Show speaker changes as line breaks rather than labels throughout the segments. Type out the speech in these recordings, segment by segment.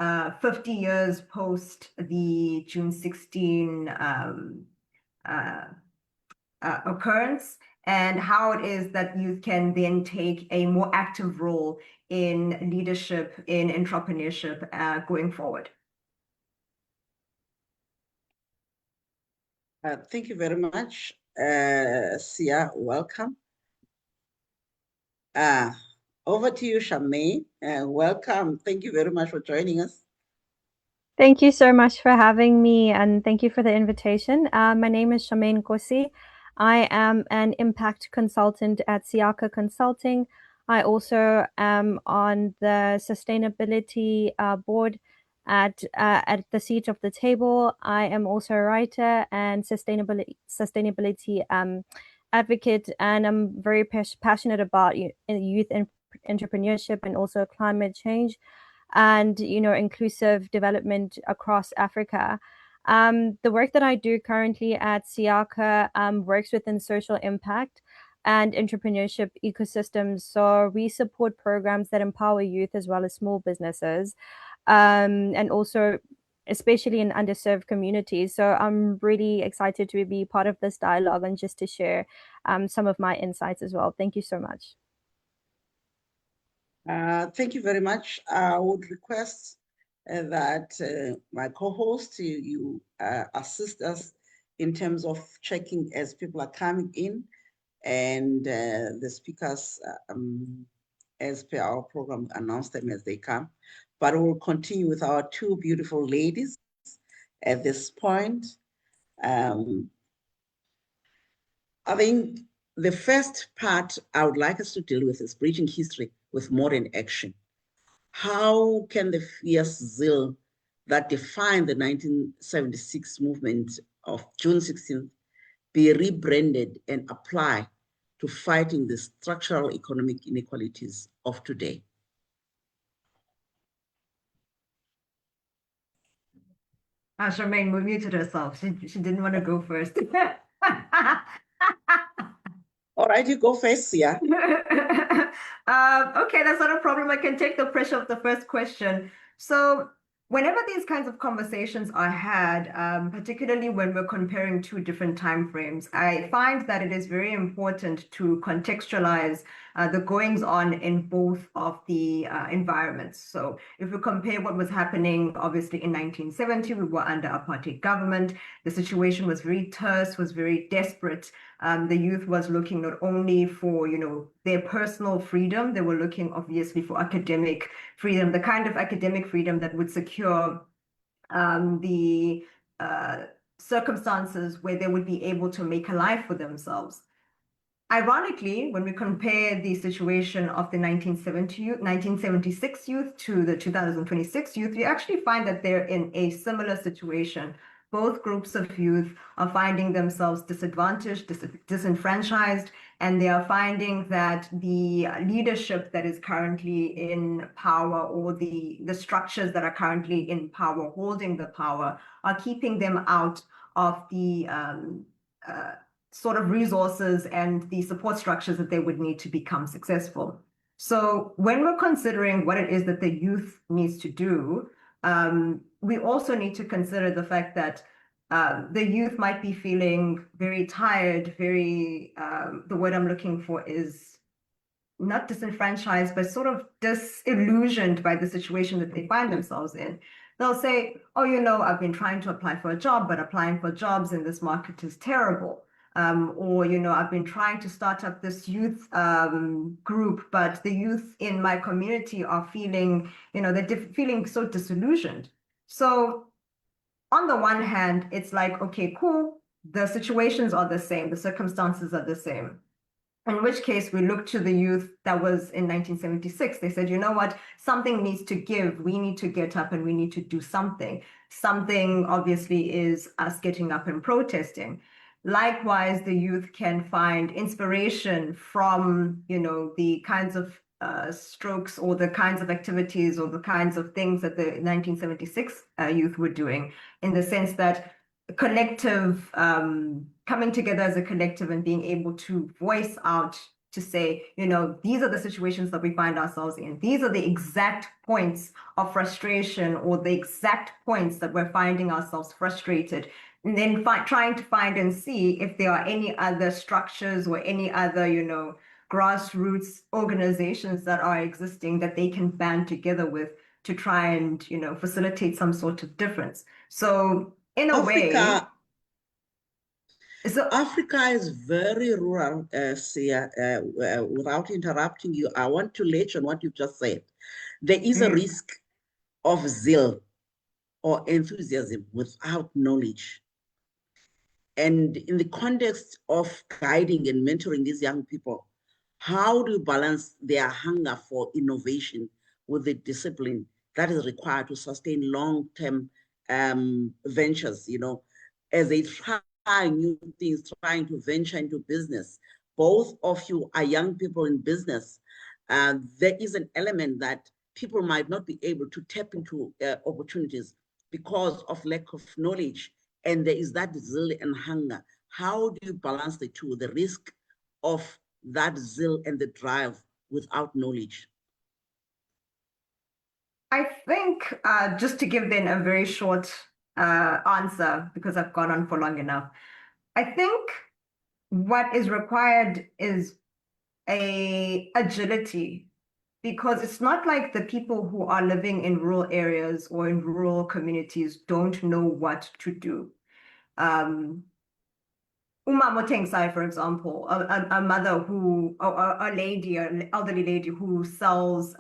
50 years post the June 16 occurrence, and how it is that youth can then take a more active role in leadership, in entrepreneurship going forward.
Thank you very much, Sia. Welcome. Over to you, Charmaine. Welcome. Thank you very much for joining us.
Thank you so much for having me, and thank you for the invitation. My name is Charmaine Kosi. I am an impact consultant at Siaka Consulting. I also am on the sustainability board at the seat of the table. I am also a writer and sustainability advocate, and I'm very passionate about youth entrepreneurship and also climate change and inclusive development across Africa. The work that I do currently at Siaka works within social impact and entrepreneurship ecosystems. So we support programs that empower youth as well as small businesses, and also especially in underserved communities. So I'm really excited to be part of this dialogue and just to share some of my insights as well. Thank you so much.
Thank you very much. I would request that my co-host, you assist us in terms of checking as people are coming in, and the speakers, as per our program, announce them as they come. But we'll continue with our two beautiful ladies at this point. I think the first part I would like us to deal with is bridging history with modern action. How can the fierce zeal that defined the 1976 movement of June 16th be rebranded and applied to fighting the structural economic inequalities of today?
Charmaine muted herself. She didn't want to go first.
All right, you go first, yeah.
Okay, that's not a problem. I can take the pressure of the first question. So whenever these kinds of conversations are had, particularly when we're comparing two different timeframes, I find that it is very important to contextualize the goings on in both of the environments. So if we compare what was happening, obviously in 1970, we were under apartheid government. The situation was very terse, was very desperate. The youth was looking not only for, their personal freedom, they were looking obviously for academic freedom, the kind of academic freedom that would secure the circumstances where they would be able to make a life for themselves. Ironically, when we compare the situation of the 1976 youth to the 2026 youth, we actually find that they're in a similar situation. Both groups of youth are finding themselves disadvantaged, disenfranchised, and they are finding that the leadership that is currently in power, or the structures that are currently in power, holding the power, are keeping them out of the sort of resources and the support structures that they would need to become successful. So when we're considering what it is that the youth needs to do, we also need to consider the fact that the youth might be feeling very tired, very, the word I'm looking for is not disenfranchised, but sort of disillusioned by the situation that they find themselves in. They'll say, oh, I've been trying to apply for a job, but applying for jobs in this market is terrible. Or, I've been trying to start up this youth group, but the youth in my community are feeling, they're feeling so disillusioned. So on the one hand, it's like, okay, cool. The situations are the same. The circumstances are the same. In which case, we look to the youth that was in 1976. They said, you know what, something needs to give. We need to get up and we need to do something. Something, obviously, is us getting up and protesting. Likewise, the youth can find inspiration from, the kinds of strokes or the kinds of activities or the kinds of things that the 1976 youth were doing, in the sense that collective, coming together as a collective and being able to voice out to say, these are the situations that we find ourselves in. These are the exact points of frustration or the exact points that we're finding ourselves frustrated. And then trying to find and see if there are any other structures or any other, grassroots organizations that are existing that they can band together with to try and, facilitate some sort of difference. So in a way,
Africa is very rural, Sia. Without interrupting you, I want to let on what you just said. There is a risk of zeal or enthusiasm without knowledge. And in the context of guiding and mentoring these young people, how do you balance their hunger for innovation with the discipline that is required to sustain long-term ventures, as they try new things, trying to venture into business? Both of you are young people in business. There is an element that people might not be able to tap into opportunities because of lack of knowledge. And there is that zeal and hunger. How do you balance the two, the risk of that zeal and the drive without knowledge?
I think just to give then a very short answer, because I've gone on for long enough, I think what is required is a agility, because it's not like the people who are living in rural areas or in rural communities don't know what to do. Uma Motengsai, for example, a mother who, a lady, an elderly lady who sells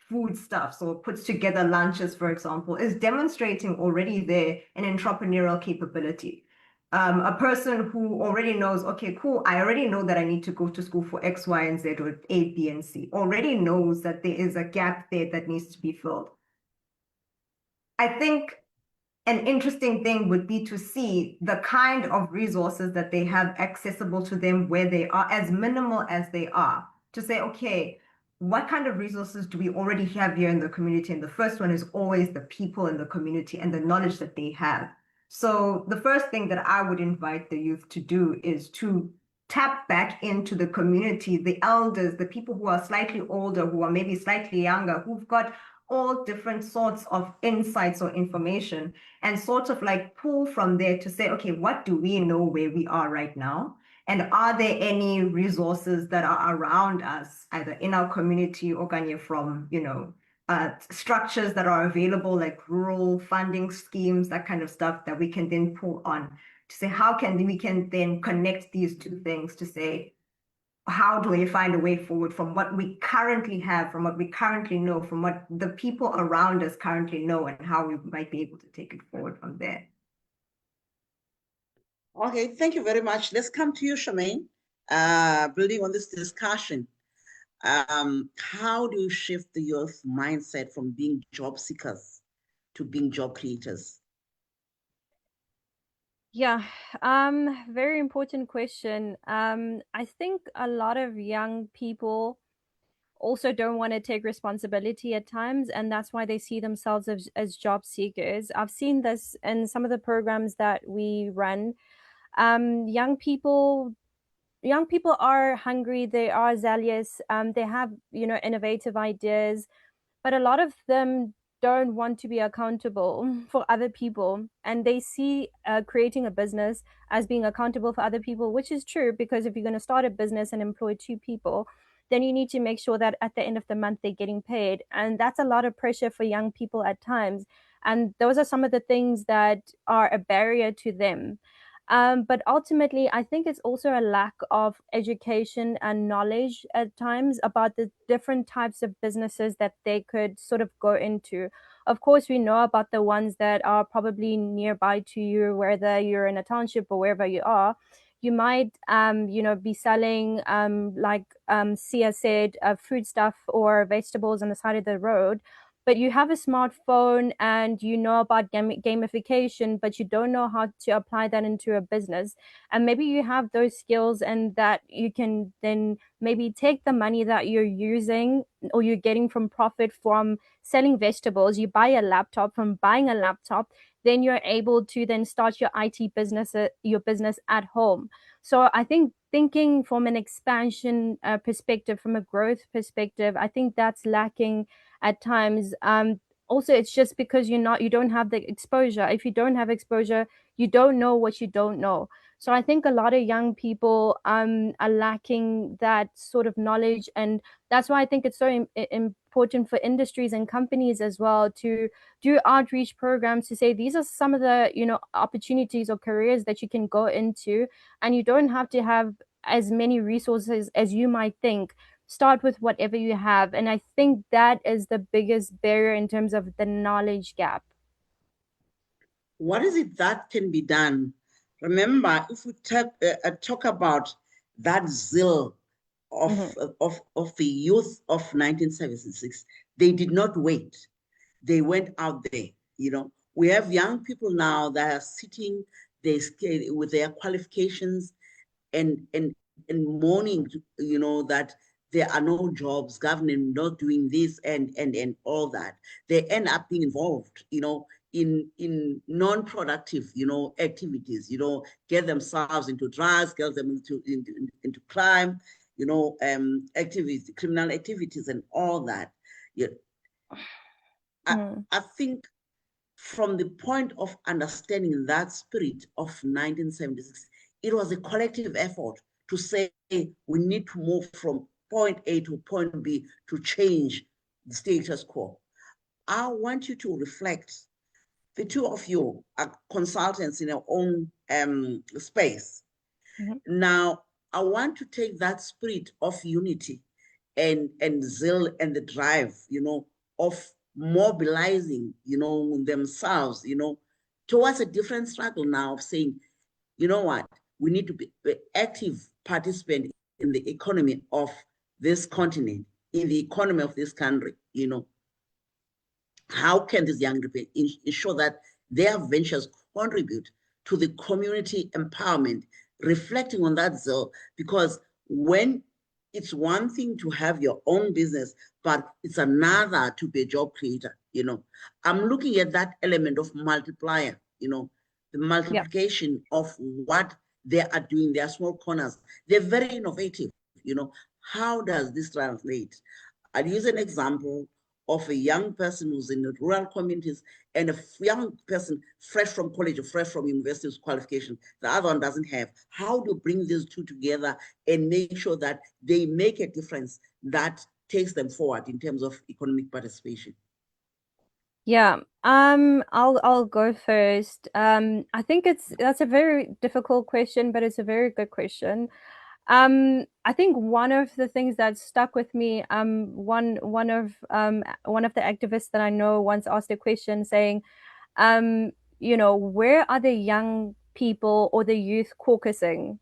foodstuffs or puts together lunches, for example, is demonstrating already there an entrepreneurial capability. A person who already knows, okay, cool, I already know that I need to go to school for X, Y, and Z, or A, B, and C, already knows that there is a gap there that needs to be filled. I think an interesting thing would be to see the kind of resources that they have accessible to them where they are, as minimal as they are, to say, okay, what kind of resources do we already have here in the community? And the first one is always the people in the community and the knowledge that they have. So the first thing that I would invite the youth to do is to tap back into the community, the elders, the people who are slightly older, who are maybe slightly younger, who've got all different sorts of insights or information, and sort of like pull from there to say, okay, what do we know where we are right now? And are there any resources that are around us, either in our community or from, structures that are available, like rural funding schemes, that kind of stuff that we can then pull on to say, how can we can then connect these two things to say, how do we find a way forward from what we currently have, from what we currently know, from what the people around us currently know, and how we might be able to take it forward from there.
Okay, thank you very much. Let's come to you, Charmaine. Building on this discussion, how do you shift the youth mindset from being job seekers to being job creators?
Yeah, very important question. I think a lot of young people also don't want to take responsibility at times, and that's why they see themselves as job seekers. I've seen this in some of the programs that we run. Young people are hungry, they are zealous, they have, innovative ideas, but a lot of them don't want to be accountable for other people, and they see creating a business as being accountable for other people, which is true, because if you're going to start a business and employ two people, then you need to make sure that at the end of the month they're getting paid, and that's a lot of pressure for young people at times, and those are some of the things that are a barrier to them. But ultimately, I think it's also a lack of education and knowledge at times about the different types of businesses that they could sort of go into. Of course, we know about the ones that are probably nearby to you, whether you're in a township or wherever you are. You might, be selling, like Sia said, food stuff or vegetables on the side of the road. but you have a smartphone and you know about gamification, but you don't know how to apply that into a business. And maybe you have those skills, and that you can then maybe take the money that you're using or you're getting from profit from selling vegetables. You buy a laptop. From buying a laptop, then you're able to then start your IT business, your business at home. So I think thinking from an expansion perspective, from a growth perspective, I think that's lacking at times. Also, it's just because you don't have the exposure. If you don't have exposure, you don't know what you don't know. So I think a lot of young people are lacking that sort of knowledge, and that's why I think it's so important for industries and companies as well to do outreach programs to say these are some of the opportunities or careers that you can go into, and you don't have to have as many resources as you might think. Start with whatever you have, and I think that is the biggest barrier in terms of the knowledge gap.
What is it that can be done? Remember, if we talk about that zeal of, of the youth of 1976, they did not wait. They went out there. We have young people now that are sitting with their qualifications and mourning, that there are no jobs, government not doing this and all that. They end up being involved, in non-productive, activities, get themselves into drugs, get them into crime, activities, criminal activities and all that. Yeah. I think from the point of understanding that spirit of 1976, it was a collective effort to say we need to move from point A to point B to change the status quo. I want you to reflect. The two of you are consultants in your own space. Now, I want to take that spirit of unity and zeal and the drive, of mobilizing, themselves, towards a different struggle now of saying, you know what, we need to be active participant in the economy of this continent, in the economy of this country. How can these young people ensure that their ventures contribute to the community empowerment, reflecting on that zeal? Because when it's one thing to have your own business, but it's another to be a job creator. I'm looking at that element of multiplier, the multiplication of what they are doing, their small corners. They're very innovative. How does this translate? I'll use an example of a young person who's in the rural communities and a young person fresh from college or fresh from university's qualification. The other one doesn't have. How do you bring these two together and make sure that they make a difference that takes them forward in terms of economic participation?
Yeah, I'll go first. I think that's a very difficult question, but it's a very good question. I think one of the things that stuck with me, one of the activists that I know once asked a question saying, where are the young people or the youth caucusing?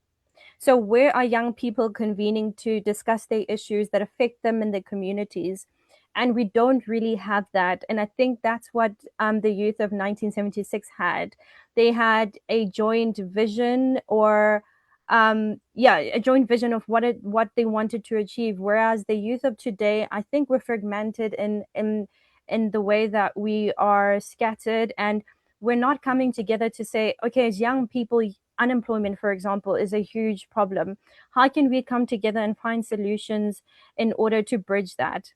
So where are young people convening to discuss their issues that affect them in their communities? And we don't really have that. And I think that's what the youth of 1976 had. They had a joint vision, or a joint vision of what they wanted to achieve. Whereas the youth of today, I think we're fragmented in the way that we are scattered, and we're not coming together to say, okay, as young people, unemployment, for example, is a huge problem. How can we come together and find solutions in order to bridge that?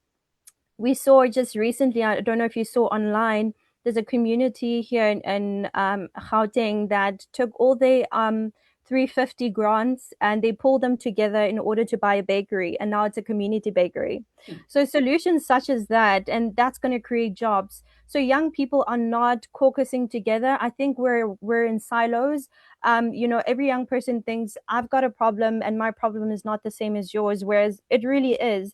We saw just recently, I don't know if you saw online, there's a community here in Gauteng that took all the 350 grants and they pulled them together in order to buy a bakery, and now it's a community bakery. So solutions such as that, and that's going to create jobs. So young people are not caucusing together. I think we're in silos. Every young person thinks I've got a problem and my problem is not the same as yours, whereas it really is.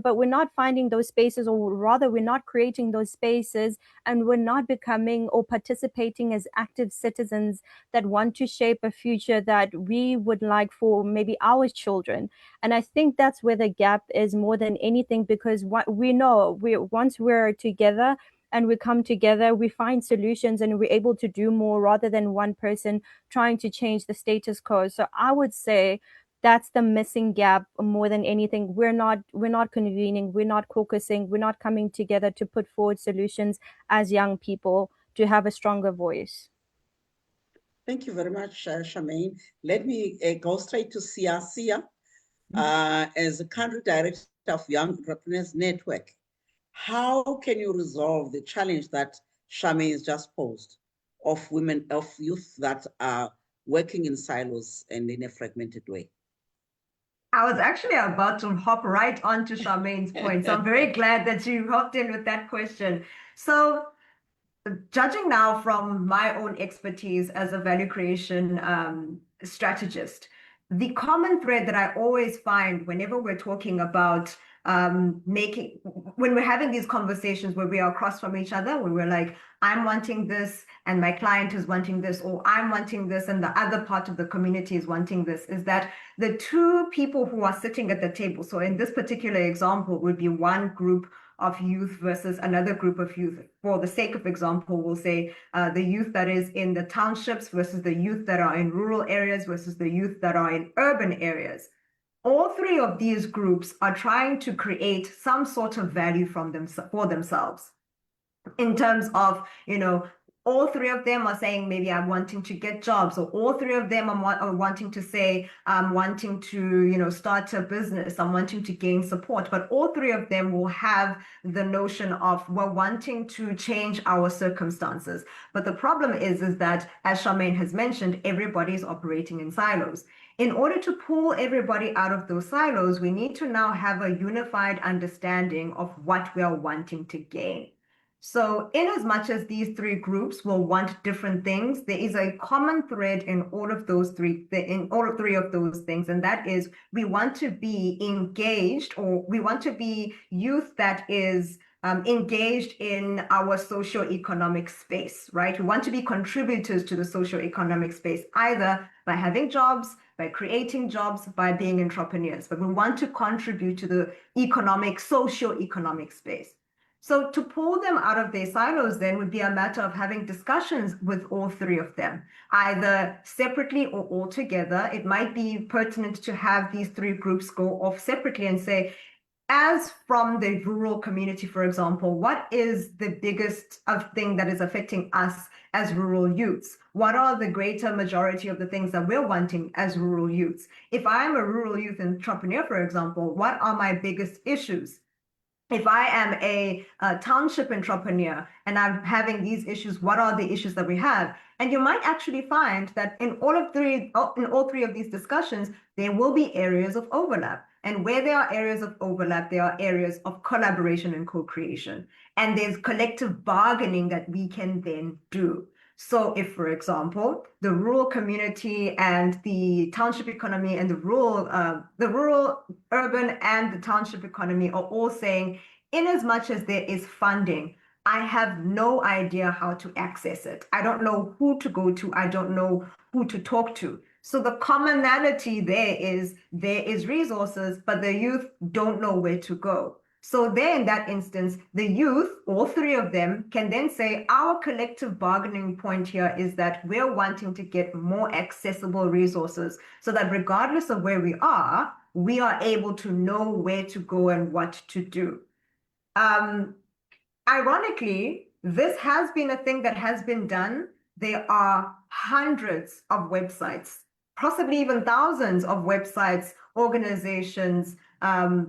but we're not finding those spaces, or rather we're not creating those spaces, and we're not becoming or participating as active citizens that want to shape a future that we would like for maybe our children. And I think that's where the gap is more than anything, because what we know, once we're together and we come together, we find solutions and we're able to do more rather than one person trying to change the status quo. So I would say that's the missing gap more than anything. We're not convening, we're not caucusing, we're not coming together to put forward solutions as young people to have a stronger voice.
Thank you very much, Charmaine. Let me go straight to Sia. As the country director of Young Entrepreneurs Network, how can you resolve the challenge that Charmaine has just posed of youth that are working in silos and in a fragmented way?
I was actually about to hop right onto Charmaine's point, so I'm very glad that you hopped in with that question. So, judging now from my own expertise as a value creation strategist, the common thread that I always find whenever we're talking about when we're having these conversations where we are across from each other, where we're like, I'm wanting this and my client is wanting this, or I'm wanting this and the other part of the community is wanting this, is that the two people who are sitting at the table, so in this particular example would be one group of youth versus another group of youth. For the sake of example, we'll say the youth that is in the townships versus the youth that are in rural areas versus the youth that are in urban areas. All three of these groups are trying to create some sort of value for themselves in terms of, all three of them are saying, maybe I'm wanting to get jobs, or all three of them are wanting to say, I'm wanting to, start a business, I'm wanting to gain support. But all three of them will have the notion of, we're wanting to change our circumstances. But the problem is that, as Charmaine has mentioned, everybody's operating in silos. In order to pull everybody out of those silos, we need to now have a unified understanding of what we are wanting to gain. So in as much as these three groups will want different things, there is a common thread in all of three of those things, and that is we want to be engaged, or we want to be youth that is engaged in our socio-economic space, right? We want to be contributors to the socio-economic space, either by having jobs, by creating jobs, by being entrepreneurs, but we want to contribute to the socio-economic space. So to pull them out of their silos then would be a matter of having discussions with all three of them, either separately or all together. It might be pertinent to have these three groups go off separately and say, as from the rural community, for example, what is the biggest thing that is affecting us as rural youths? What are the greater majority of the things that we're wanting as rural youths? If I'm a rural youth entrepreneur, for example, what are my biggest issues? If I am a township entrepreneur and I'm having these issues, what are the issues that we have? And you might actually find that in all three of these discussions, there will be areas of overlap. And where there are areas of overlap, there are areas of collaboration and co-creation. And there's collective bargaining that we can then do. So if, for example, the rural community and the township economy and the rural, urban and the township economy are all saying, in as much as there is funding, I have no idea how to access it. I don't know who to go to. I don't know who to talk to. So the commonality there is resources, but the youth don't know where to go. So there, in that instance, the youth, all three of them, can then say, our collective bargaining point here is that we're wanting to get more accessible resources so that regardless of where we are able to know where to go and what to do. Ironically, this has been a thing that has been done. There are hundreds of websites, possibly even thousands of websites, organizations,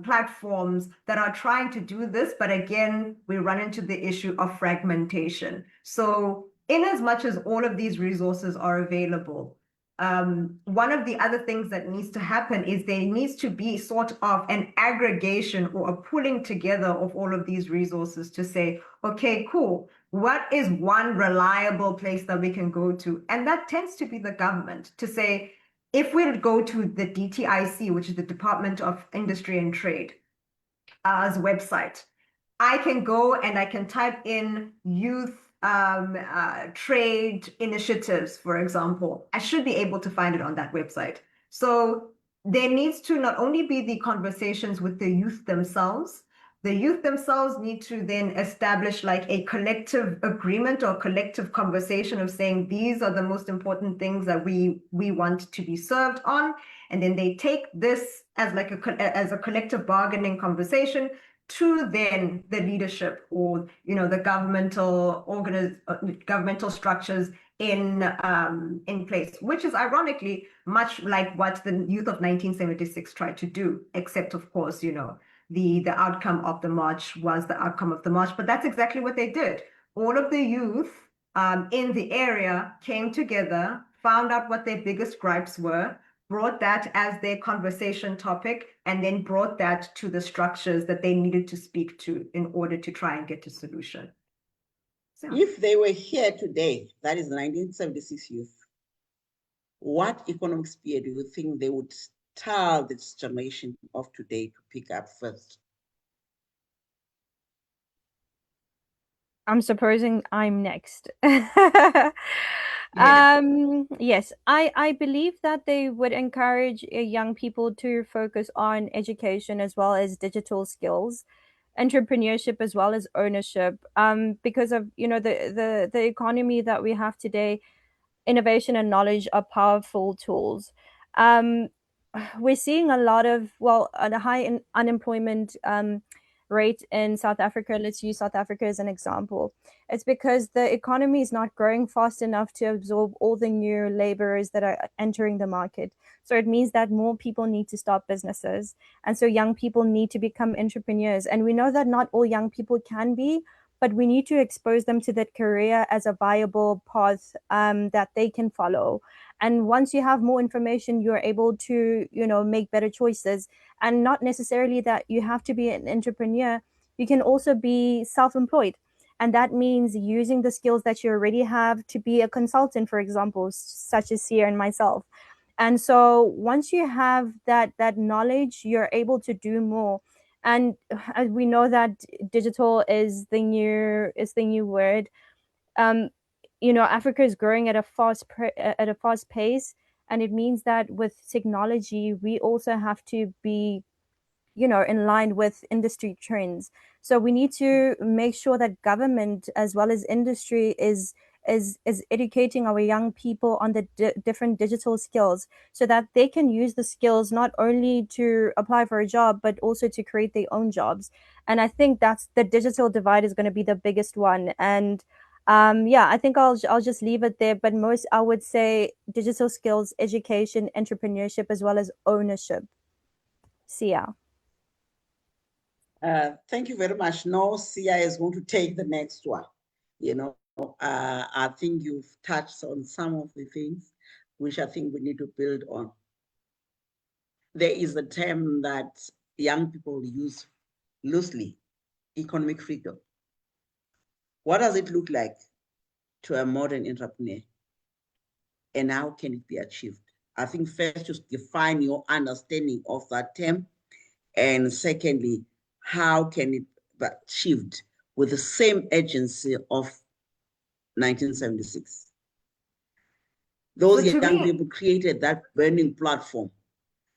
platforms that are trying to do this. But again, we run into the issue of fragmentation. So in as much as all of these resources are available, one of the other things that needs to happen is there needs to be sort of an aggregation or a pulling together of all of these resources to say, okay, cool, what is one reliable place that we can go to? And that tends to be the government, to say, if we go to the DTIC, which is the Department of Industry and Trade, website. I can go and I can type in youth trade initiatives, for example. I should be able to find it on that website. So there needs to not only be the conversations with the youth themselves need to then establish like a collective agreement or collective conversation of saying these are the most important things that we want to be served on. And then they take this as like as a collective bargaining conversation to then the leadership or the governmental structures in place, which is ironically much like what the youth of 1976 tried to do, except of course the outcome of the march was the outcome of the march. But that's exactly what they did. All of the youth in the area came together, found out what their biggest gripes were, brought that as their conversation topic, and then brought that to the structures that they needed to speak to in order to try and get to solution. So,
If they were here today, that is 1976 youth, what economic sphere do you think they would tell this generation of today to pick up first?
I'm supposing I'm next.
Yes.
Yes, I believe that they would encourage young people to focus on education as well as digital skills, entrepreneurship as well as ownership. Because of the economy that we have today, innovation and knowledge are powerful tools. Um, we're seeing a lot of, well, a high unemployment rate in South Africa. Let's use South Africa as an example. It's because the economy is not growing fast enough to absorb all the new laborers that are entering the market. So it means that more people need to start businesses. And so young people need to become entrepreneurs. And we know that not all young people can be, but we need to expose them to that career as a viable path that they can follow. And once you have more information, you're able to, make better choices. And not necessarily that you have to be an entrepreneur. You can also be self-employed. And that means using the skills that you already have to be a consultant, for example, such as Sia and myself. And so once you have that knowledge, you're able to do more. And as we know that digital is the new word. Africa is growing at a fast pace, and it means that with technology, we also have to be in line with industry trends. So we need to make sure that government as well as industry is educating our young people on the different digital skills so that they can use the skills not only to apply for a job but also to create their own jobs. And I think that's the digital divide is going to be the biggest one. And yeah, I think I'll just leave it there. But most, I would say, digital skills, education, entrepreneurship, as well as ownership. Sia.
Thank you very much. No, Sia is going to take the next one. I think you've touched on some of the things which I think we need to build on. There is a term that young people use loosely, economic freedom. What does it look like to a modern entrepreneur? And how can it be achieved? I think first, just define your understanding of that term. And secondly, how can it be achieved with the same agency of 1976? Those young people created that burning platform.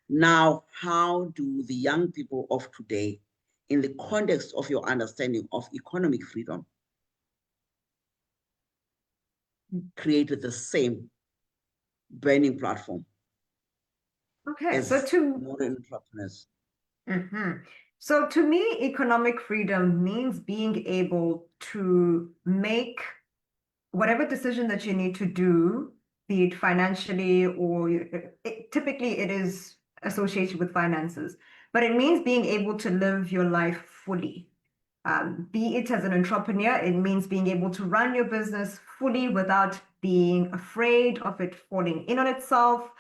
Now, how do the young people of today, in the context of your understanding of economic freedom, create the same burning platform?
Okay, so to
modern entrepreneurs.
So to me, economic freedom means being able to make whatever decision that you need to do, be it financially or typically it is associated with finances, but it means being able to live your life fully. Be it as an entrepreneur, it means being able to run your business fully without being afraid of it falling in on itself,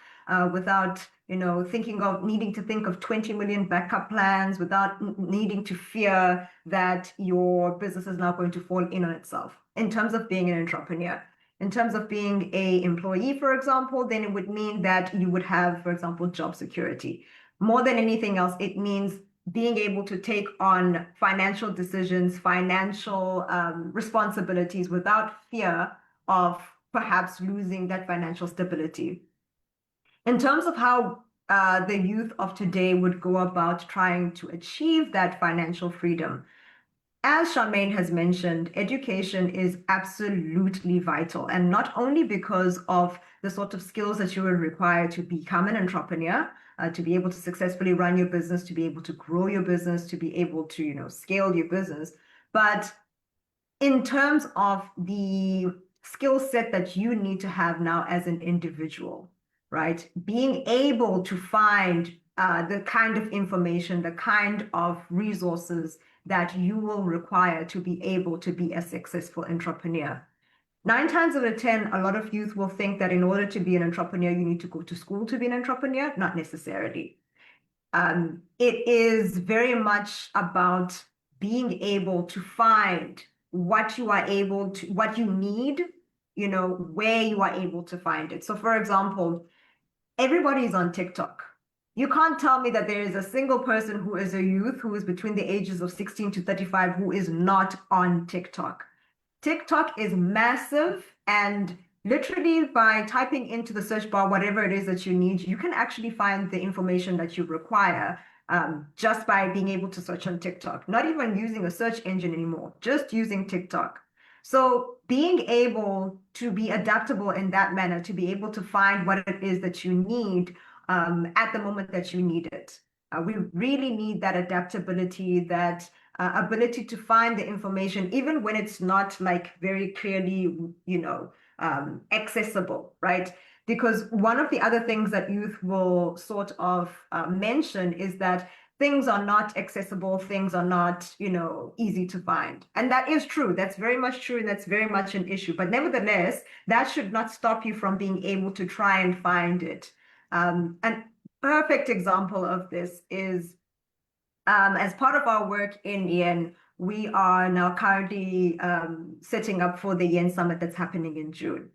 without needing to think of 20 million backup plans, without needing to fear that your business is now going to fall in on itself. In terms of being an entrepreneur, in terms of being an employee, for example, then it would mean that you would have, for example, job security. More than anything else, it means being able to take on financial decisions, financial responsibilities without fear of perhaps losing that financial stability. In terms of how the youth of today would go about trying to achieve that financial freedom, as Charmaine has mentioned, education is absolutely vital, and not only because of the sort of skills that you will require to become an entrepreneur, to be able to successfully run your business, to be able to grow your business, to be able to, scale your business, but in terms of the skill set that you need to have now as an individual, right? Being able to find the kind of information, the kind of resources that you will require to be able to be a successful entrepreneur. 9 times out of 10, a lot of youth will think that in order to be an entrepreneur, you need to go to school to be an entrepreneur. Not necessarily. It is very much about being able to find what you are able to, what you need, where you are able to find it. So for example, everybody is on TikTok. You can't tell me that there is a single person who is a youth who is between the ages of 16 to 35 who is not on TikTok. TikTok is massive, and literally by typing into the search bar whatever it is that you need, you can actually find the information that you require just by being able to search on TikTok. Not even using a search engine anymore, just using TikTok. So being able to be adaptable in that manner, to be able to find what it is that you need at the moment that you need it. We really need that adaptability, that ability to find the information, even when it's not like very clearly, accessible, right? Because one of the other things that youth will sort of mention is that things are not accessible, things are not, easy to find. And that is true. That's very much true. And that's very much an issue. But nevertheless, that should not stop you from being able to try and find it. An perfect example of this is as part of our work in Yen, we are now currently setting up for the Yen Summit that's happening in June.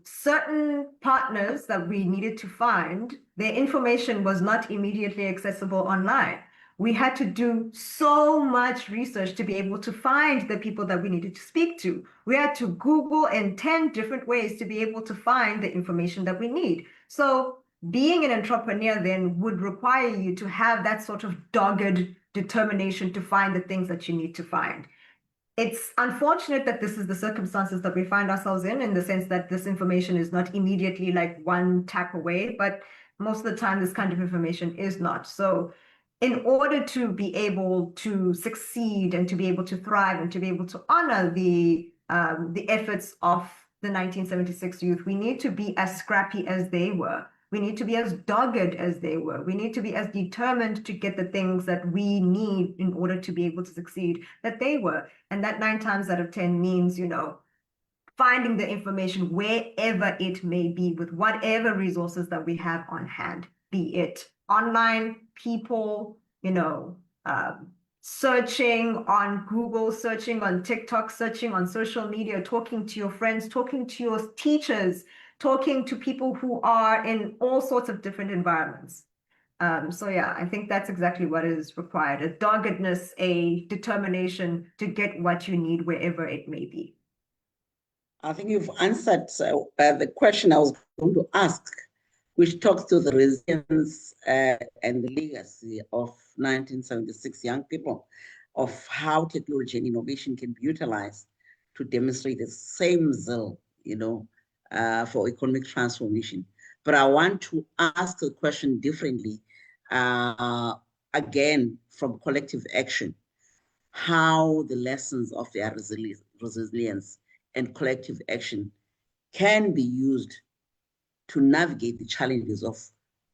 Certain partners that we needed to find, their information was not immediately accessible online. We had to do so much research to be able to find the people that we needed to speak to. We had to Google in 10 different ways to be able to find the information that we need. So being an entrepreneur then would require you to have that sort of dogged determination to find the things that you need to find. It's unfortunate that this is the circumstances that we find ourselves in the sense that this information is not immediately like one tap away, but most of the time this kind of information is not. So in order to be able to succeed and to be able to thrive and to be able to honor the efforts of the 1976 youth, we need to be as scrappy as they were. We need to be as dogged as they were. We need to be as determined to get the things that we need in order to be able to succeed that they were. And that 9 times out of 10 means, finding the information wherever it may be with whatever resources that we have on hand, be it online, people, searching on Google, searching on TikTok, searching on social media, talking to your friends, talking to your teachers, talking to people who are in all sorts of different environments. So yeah, I think that's exactly what is required, a doggedness, a determination to get what you need wherever it may be.
I think you've answered the question I was going to ask, which talks to the resilience and the legacy of 1976 young people, of how technology and innovation can be utilized to demonstrate the same zeal, for economic transformation. But I want to ask the question differently, again, from collective action, how the lessons of their resilience and collective action can be used to navigate the challenges of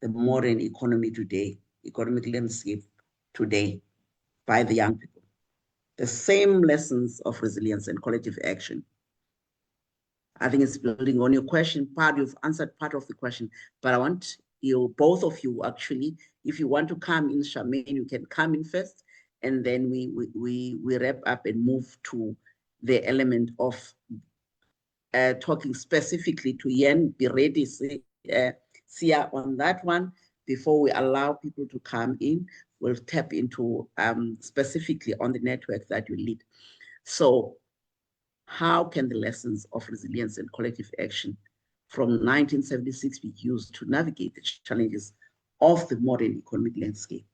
the modern economy today, economic landscape today, by the young people. The same lessons of resilience and collective action. I think it's building on your question. You've answered part of the question, but I want both of you actually, if you want to come in, Charmaine, you can come in first, and then we wrap up and move to the element of talking specifically to Yen. Be ready, Sia, on that one before we allow people to come in. will tap into specifically on the network that you lead. So how can the lessons of resilience and collective action from 1976 be used to navigate the challenges of the modern economic landscape?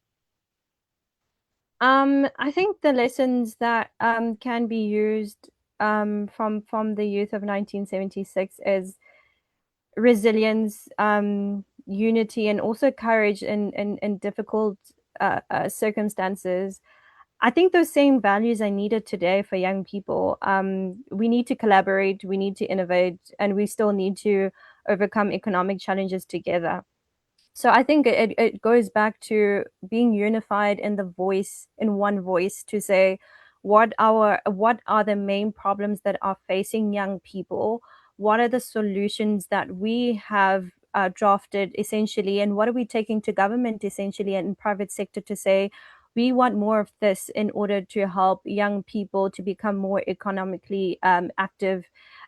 I think the lessons that can be used from the youth of 1976 is resilience, unity, and also courage in difficult circumstances. I think those same values are needed today for young people. We need to collaborate, we need to innovate, and we still need to overcome economic challenges together. So I think it goes back to being unified in the voice, in one voice, to say what are the main problems that are facing young people? What are the solutions that we have drafted essentially, and what are we taking to government essentially and private sector to say we want more of this in order to help young people to become more economically active,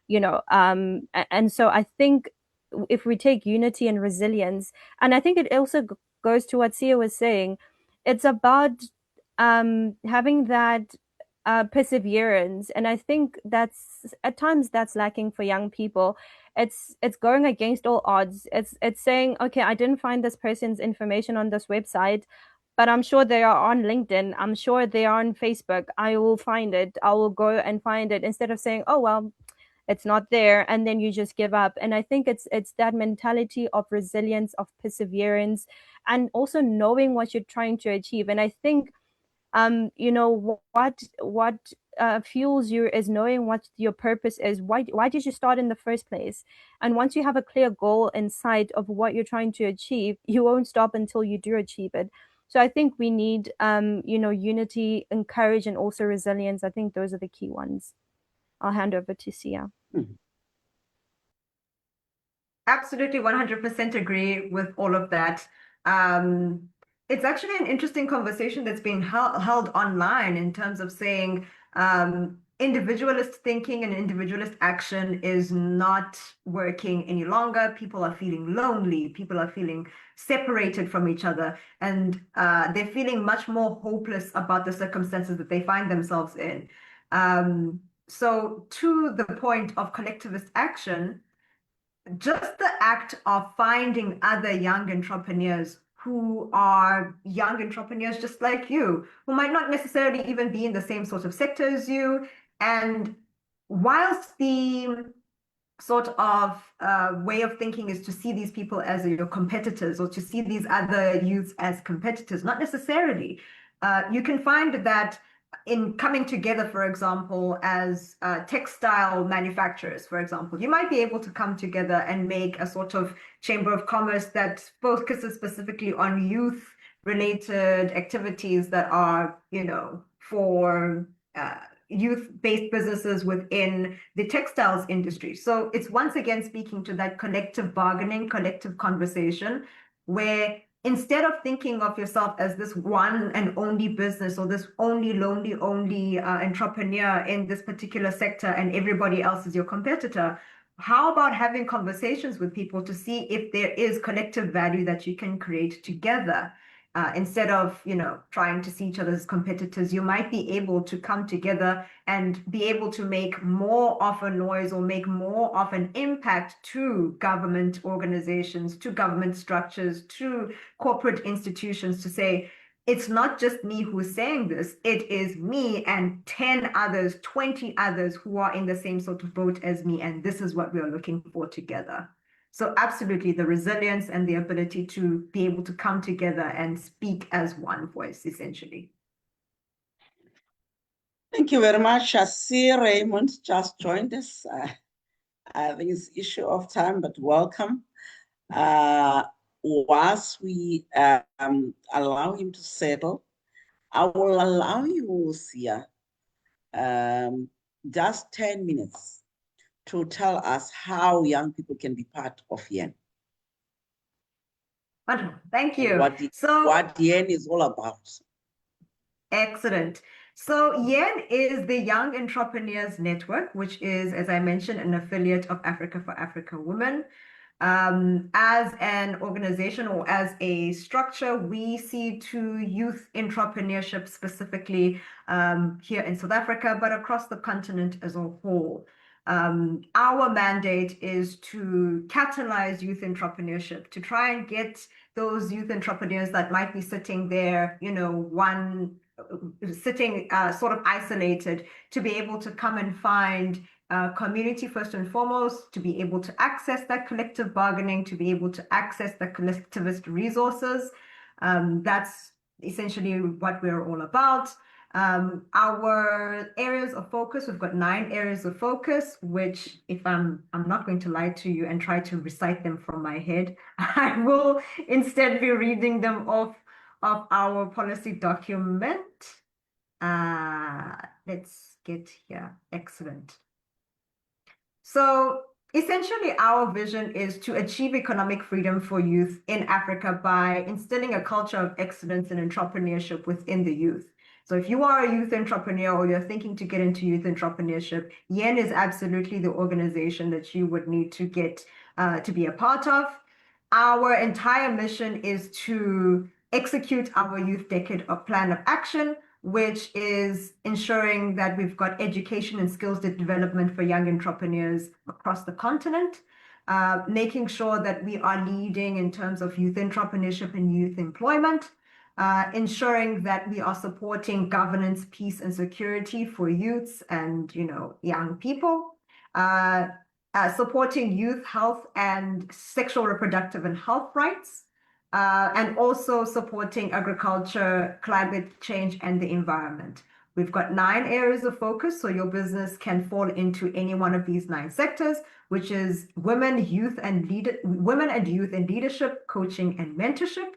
and so I think if we take unity and resilience, and I think it also goes to what Sia was saying, it's about having that perseverance, and I think that's at times that's lacking for young people. It's going against all odds. It's saying, okay, I didn't find this person's information on this website, but I'm sure they are on LinkedIn. I'm sure they are on Facebook. I will find it. I will go and find it, instead of saying, oh well, it's not there, and then you just give up. And I think it's that mentality of resilience, of perseverance, and also knowing what you're trying to achieve. And I think what fuels you is knowing what your purpose is. Why did you start in the first place? And once you have a clear goal in sight of what you're trying to achieve, you won't stop until you do achieve it. So I think we need unity and courage, and also resilience. I think those are the key ones. I'll hand over to Sia.
Absolutely 100% agree with all of that. It's actually an interesting conversation that's being held online in terms of saying individualist thinking and individualist action is not working any longer. People are feeling lonely. People are feeling separated from each other, and they're feeling much more hopeless about the circumstances that they find themselves in. So to the point of collectivist action, just the act of finding other young entrepreneurs who are young entrepreneurs just like you, who might not necessarily even be in the same sort of sector as you. And whilst the sort of way of thinking is to see these people as your competitors, or to see these other youths as competitors, not necessarily. You can find that in coming together, for example, as textile manufacturers, for example, you might be able to come together and make a sort of chamber of commerce that focuses specifically on youth related activities that are, for youth-based businesses within the textiles industry. So it's once again speaking to that collective bargaining, collective conversation, where instead of thinking of yourself as this one and only business, or this only entrepreneur in this particular sector, and everybody else is your competitor, how about having conversations with people to see if there is collective value that you can create together? Instead of, trying to see each other as competitors, you might be able to come together and be able to make more of a noise, or make more of an impact to government organizations, to government structures, to corporate institutions, to say, it's not just me who's saying this, it is me and 10 others, 20 others who are in the same sort of boat as me, and this is what we are looking for together. So absolutely, the resilience and the ability to be able to come together and speak as one voice, essentially.
Thank you very much. I see Raymond just joined us. I think it's an issue of time, but welcome. Whilst we allow him to settle, I will allow you, Sia, just 10 minutes to tell us how young people can be part of YEN.
Wonderful. Thank you.
What YEN is all about.
Excellent. So YEN is the Young Entrepreneurs Network, which is, as I mentioned, an affiliate of Africa for Africa Women. As an organization or as a structure, we see to youth entrepreneurship specifically here in South Africa, but across the continent as a whole. Our mandate is to catalyze youth entrepreneurship, to try and get those youth entrepreneurs that might be sitting there, sitting sort of isolated, to be able to come and find community first and foremost, to be able to access that collective bargaining, to be able to access the collectivist resources. That's essentially what we're all about. Our areas of focus, we've got 9 areas of focus, which if I'm not going to lie to you and try to recite them from my head, I will instead be reading them off of our policy document. Let's get here. Excellent. So essentially, our vision is to achieve economic freedom for youth in Africa by instilling a culture of excellence and entrepreneurship within the youth. So if you are a youth entrepreneur or you're thinking to get into youth entrepreneurship, YEN is absolutely the organization that you would need to get to be a part of. Our entire mission is to execute our youth decade of plan of action, which is ensuring that we've got education and skills development for young entrepreneurs across the continent, making sure that we are leading in terms of youth entrepreneurship and youth employment, ensuring that we are supporting governance, peace, and security for youths and young people, supporting youth health and sexual, reproductive, and health rights, and also supporting agriculture, climate change, and the environment. We've got 9 areas of focus, so your business can fall into any one of these 9 sectors, which is women, youth, and youth in leadership, coaching, and mentorship.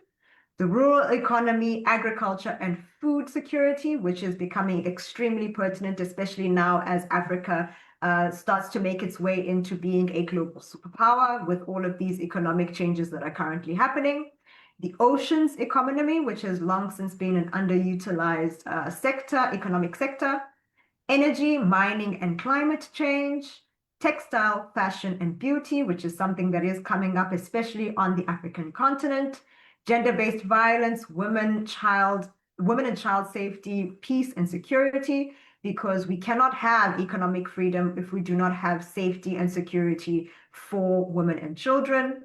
The rural economy, agriculture, and food security, which is becoming extremely pertinent, especially now as Africa starts to make its way into being a global superpower with all of these economic changes that are currently happening. The oceans economy, which has long since been an underutilized economic sector. Energy, mining, and climate change. Textile, fashion, and beauty, which is something that is coming up, especially on the African continent. Gender-based violence, women and child safety, peace, and security, because we cannot have economic freedom if we do not have safety and security for women and children.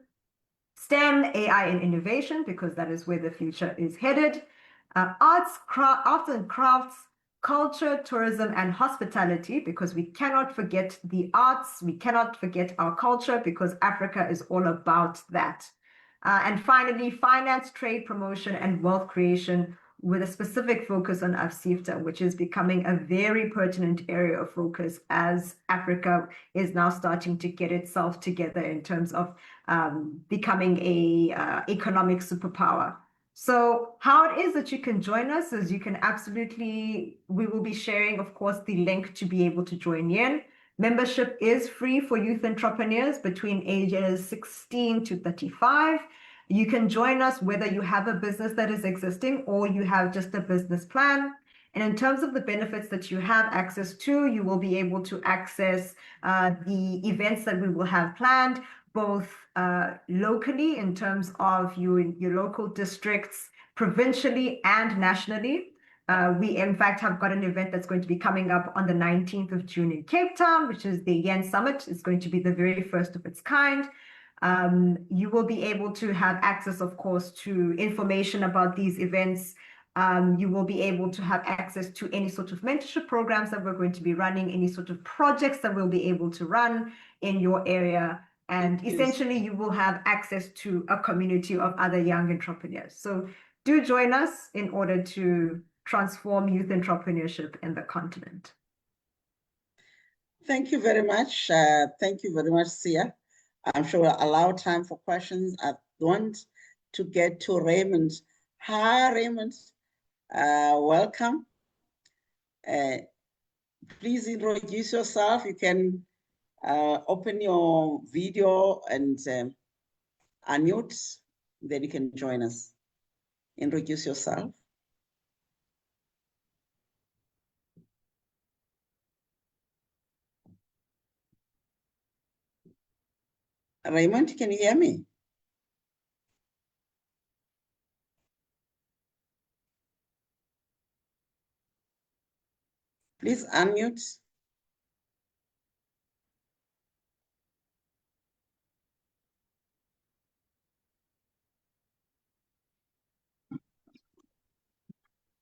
STEM, AI, and innovation, because that is where the future is headed. Arts and crafts, culture, tourism, and hospitality, because we cannot forget the arts, we cannot forget our culture, because Africa is all about that. And finally, finance, trade, promotion, and wealth creation, with a specific focus on AfCFTA, which is becoming a very pertinent area of focus as Africa is now starting to get itself together in terms of becoming a economic superpower. So how it is that you can join us is we will be sharing, of course, the link to be able to join YEN. Membership is free for youth entrepreneurs between ages 16 to 35. You can join us whether you have a business that is existing or you have just a business plan. And in terms of the benefits that you have access to, you will be able to access the events that we will have planned, both locally in terms of your local districts, provincially and nationally. We, in fact, have got an event that's going to be coming up on the 19th of June in Cape Town, which is the YEN Summit. It's going to be the very first of its kind. You will be able to have access, of course, to information about these events. You will be able to have access to any sort of mentorship programs that we're going to be running, any sort of projects that we'll be able to run in your area. And essentially, you will have access to a community of other young entrepreneurs. So do join us in order to transform youth entrepreneurship in the continent.
Thank you very much. Thank you very much, Sia. I'm sure we'll allow time for questions. I want to get to Raymond. Hi, Raymond. Welcome. Please introduce yourself. You can open your video and unmute, then you can join us. Introduce yourself. Raymond, can you hear me? Please unmute.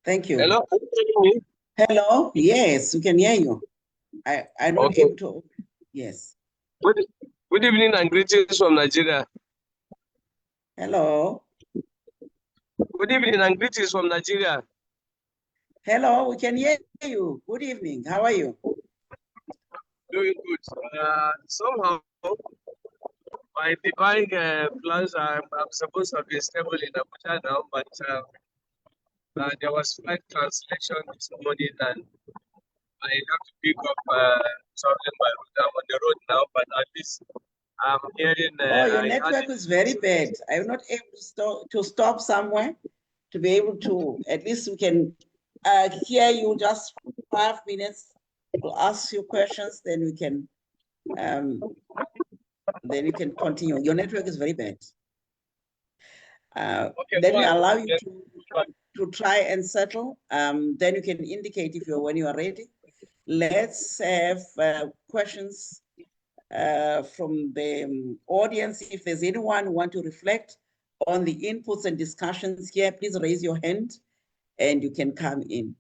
Thank you.
Hello, can you hear me?
Hello, yes, we can hear you. I'm not
Okay.
able to, yes.
Good, good evening and greetings from Nigeria.
Hello,
Good evening and greetings from Nigeria.
hello, we can hear you. Good evening, how are you?
Doing good. Somehow, my divine plans, I'm supposed to be stable in Abuja now, but there was flight cancellation this morning, and I have to pick up something by road. I'm on the road now, but at least I'm hearing.
Oh, your
I had
network
it.
is very bad. I'm not able to stop somewhere to be able to, at least we can hear you just 5 minutes. We'll ask you questions, then we can, then you can continue. Your network is very bad.
Okay,
Let
go
me
ahead.
allow you
Yes.
to try and settle. Then you can indicate if when you are ready. Let's have questions from the audience. If there's anyone who want to reflect on the inputs and discussions here, please raise your hand and you can come in.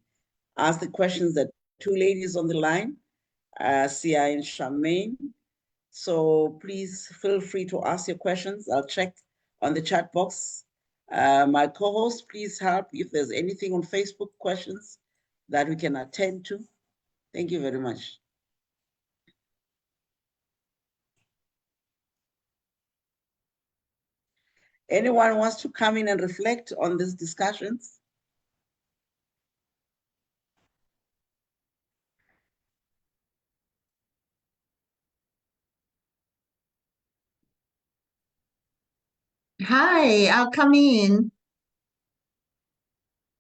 Ask the questions that two ladies on the line, Sia and Charmaine. So please feel free to ask your questions. I'll check on the chat box. My co-host, please help if there's anything on Facebook questions that we can attend to. Thank you very much. Anyone wants to come in and reflect on these discussions?
Hi, I'll come in.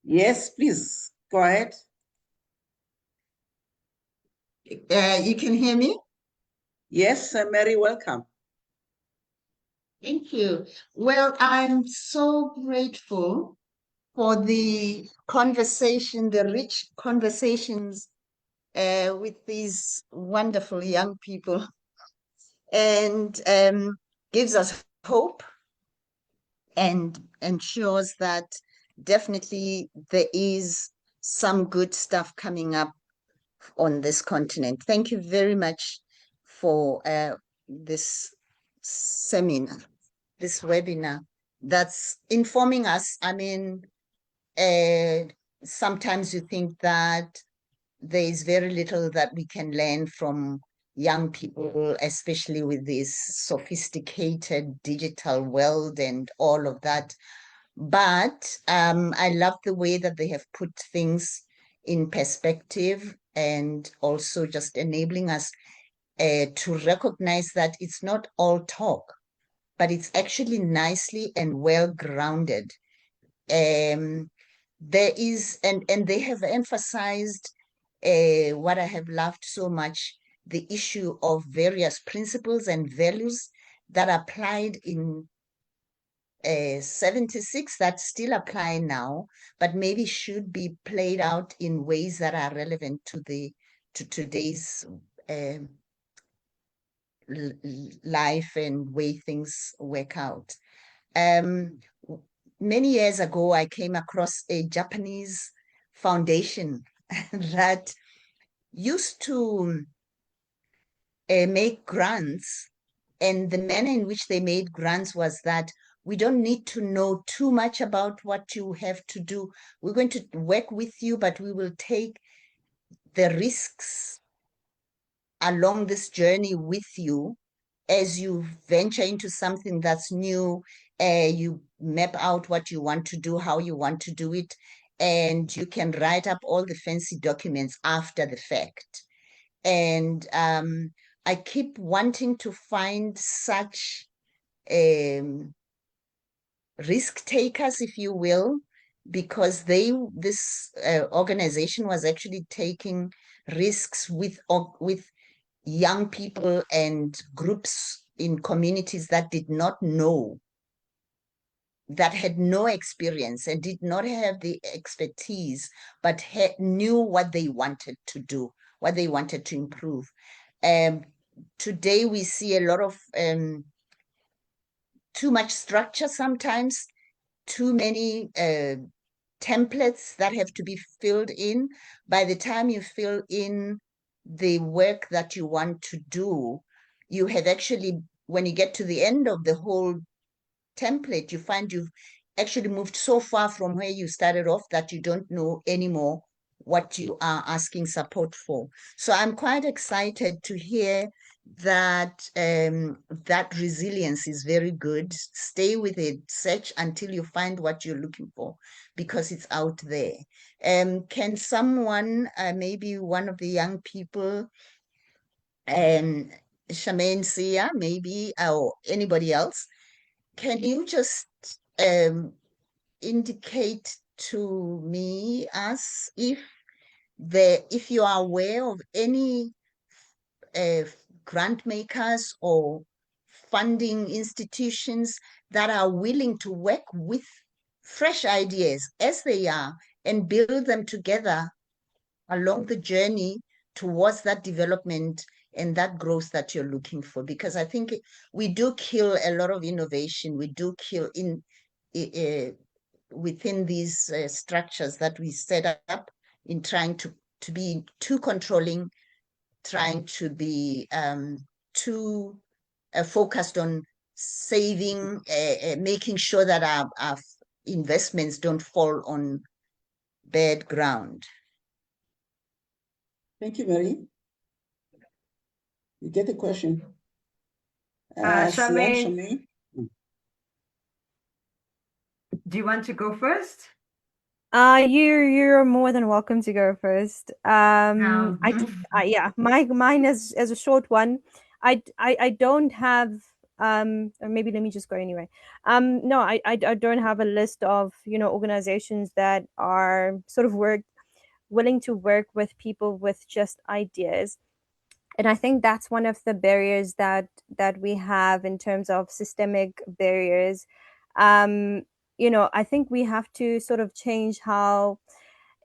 Yes, please, go ahead.
You can hear me?
Yes, Mary, welcome.
Thank you. Well, I'm so grateful for the conversation, the rich conversations with these wonderful young people, and gives us hope and ensures that definitely there is some good stuff coming up on this continent. Thank you very much for this seminar, this webinar that's informing us. I mean, sometimes you think that there is very little that we can learn from young people, especially with this sophisticated digital world and all of that. But I love the way that they have put things in perspective and also just enabling us to recognize that it's not all talk, but it's actually nicely and well grounded. There is, and they have emphasized what I have loved so much, the issue of various principles and values that applied in 76 that still apply now, but maybe should be played out in ways that are relevant to today's life and way things work out. Many years ago, I came across a Japanese foundation that used to make grants, and the manner in which they made grants was that we don't need to know too much about what you have to do. We're going to work with you, but we will take the risks along this journey with you as you venture into something that's new. You map out what you want to do, how you want to do it, and you can write up all the fancy documents after the fact. And I keep wanting to find such risk takers, if you will, because this organization was actually taking risks with young people and groups in communities that did not know, that had no experience and did not have the expertise, but knew what they wanted to do, what they wanted to improve. Today we see a lot of too much structure sometimes, too many templates that have to be filled in. By the time you fill in the work that you want to do, you have actually, when you get to the end of the whole template, you find you've actually moved so far from where you started off that you don't know anymore what you are asking support for. So I'm quite excited to hear that that resilience is very good. Stay with it, search until you find what you're looking for, because it's out there. Can someone, maybe one of the young people, Charmaine Sia, maybe, or anybody else, can you just indicate to me, us, if you are aware of any grant makers or funding institutions that are willing to work with fresh ideas as they are and build them together along the journey towards that development and that growth that you're looking for. Because I think we do kill a lot of innovation. We do kill within these structures that we set up in trying to be too controlling, trying to be too focused on saving, making sure that our investments don't fall on bad ground.
Thank you, Mary. You get the question.
Charmaine,
Charmaine.
do you want to go first?
You're more than welcome to go first. Yeah, mine is a short one. I don't have or maybe let me just go anyway. No, I don't have a list of, organizations that are sort of willing to work with people with just ideas. And I think that's one of the barriers that we have in terms of systemic barriers. I think we have to sort of change how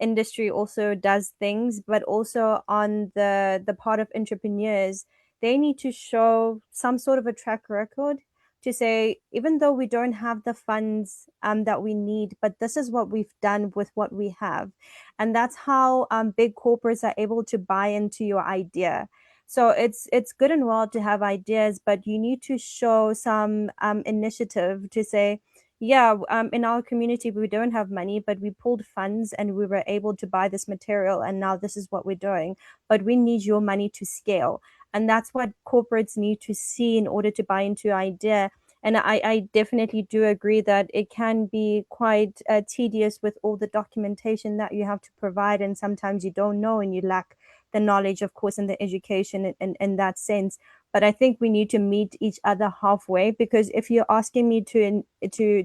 industry also does things, but also on the part of entrepreneurs, they need to show some sort of a track record to say, even though we don't have the funds that we need, but this is what we've done with what we have. And that's how big corporates are able to buy into your idea. So it's good and well to have ideas, but you need to show some initiative to say, yeah, in our community, we don't have money, but we pulled funds and we were able to buy this material. And now this is what we're doing. But we need your money to scale. And that's what corporates need to see in order to buy into your idea. And I definitely do agree that it can be quite tedious with all the documentation that you have to provide. And sometimes you don't know and you lack the knowledge, of course, and the education in that sense. But I think we need to meet each other halfway, because if you're asking me to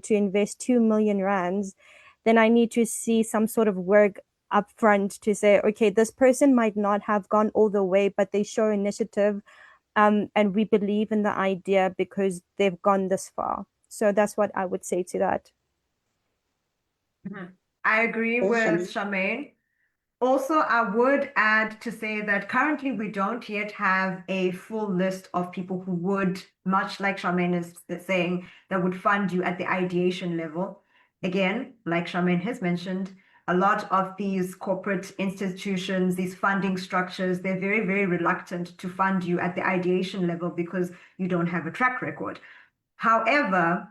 invest 2 million rands, then I need to see some sort of work upfront to say, okay, this person might not have gone all the way, but they show initiative, and we believe in the idea because they've gone this far. So that's what I would say to that.
I agree with Charmaine. Also, I would add to say that currently we don't yet have a full list of people who would, much like Charmaine is saying, that would fund you at the ideation level. Again, like Charmaine has mentioned, a lot of these corporate institutions, these funding structures, they're very, very reluctant to fund you at the ideation level because you don't have a track record. However,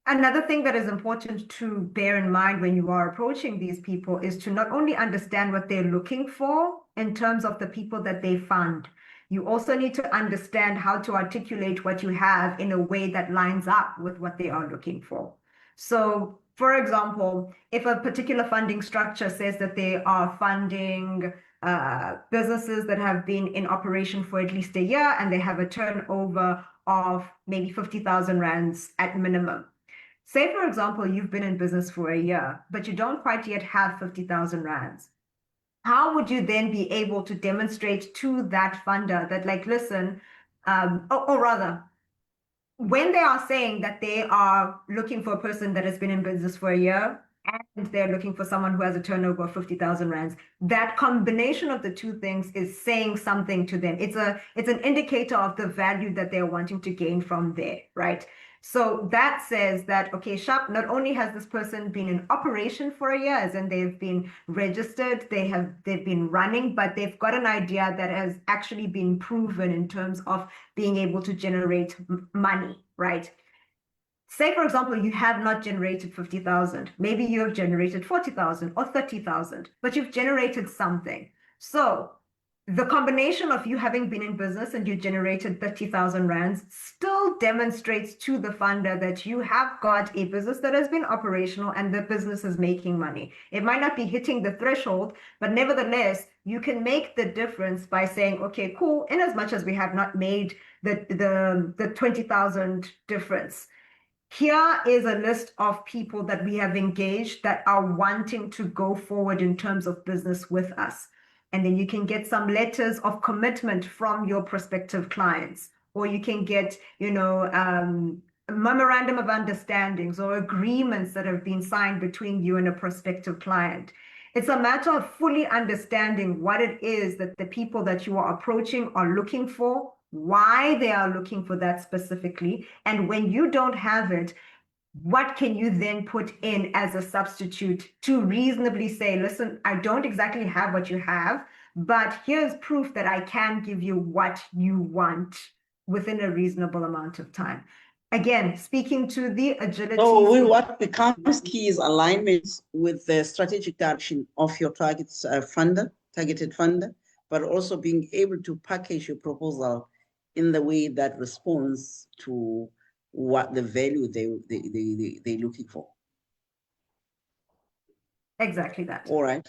another thing that is important to bear in mind when you are approaching these people is to not only understand what they're looking for in terms of the people that they fund, you also need to understand how to articulate what you have in a way that lines up with what they are looking for. So, for example, if a particular funding structure says that they are funding businesses that have been in operation for at least a year and they have a turnover of maybe 50,000 rands at minimum. Say, for example, you've been in business for a year, but you don't quite yet have 50,000 rands. How would you then be able to demonstrate to that funder that, like, listen, or rather, when they are saying that they are looking for a person that has been in business for a year and they're looking for someone who has a turnover of 50,000 rands, that combination of the two things is saying something to them. It's an indicator of the value that they're wanting to gain from there, right? So that says that, okay, Sharp, not only has this person been in operation for a year, as in they've been registered, they've been running, but they've got an idea that has actually been proven in terms of being able to generate money, right? Say, for example, you have not generated 50,000. Maybe you have generated 40,000 or 30,000, but you've generated something. So the combination of you having been in business and you generated 30,000 rands still demonstrates to the funder that you have got a business that has been operational and the business is making money. It might not be hitting the threshold, but nevertheless, you can make the difference by saying, okay, cool, in as much as we have not made the 20,000 difference, here is a list of people that we have engaged that are wanting to go forward in terms of business with us. And then you can get some letters of commitment from your prospective clients, or you can get, a memorandum of understandings or agreements that have been signed between you and a prospective client. It's a matter of fully understanding what it is that the people that you are approaching are looking for, why they are looking for that specifically. And when you don't have it, what can you then put in as a substitute to reasonably say, listen, I don't exactly have what you have, but here's proof that I can give you what you want within a reasonable amount of time. Again, speaking to the agility.
So what becomes key is alignment with the strategic direction of your targeted funder, but also being able to package your proposal in the way that responds to what the value they're looking for.
Exactly that.
All right.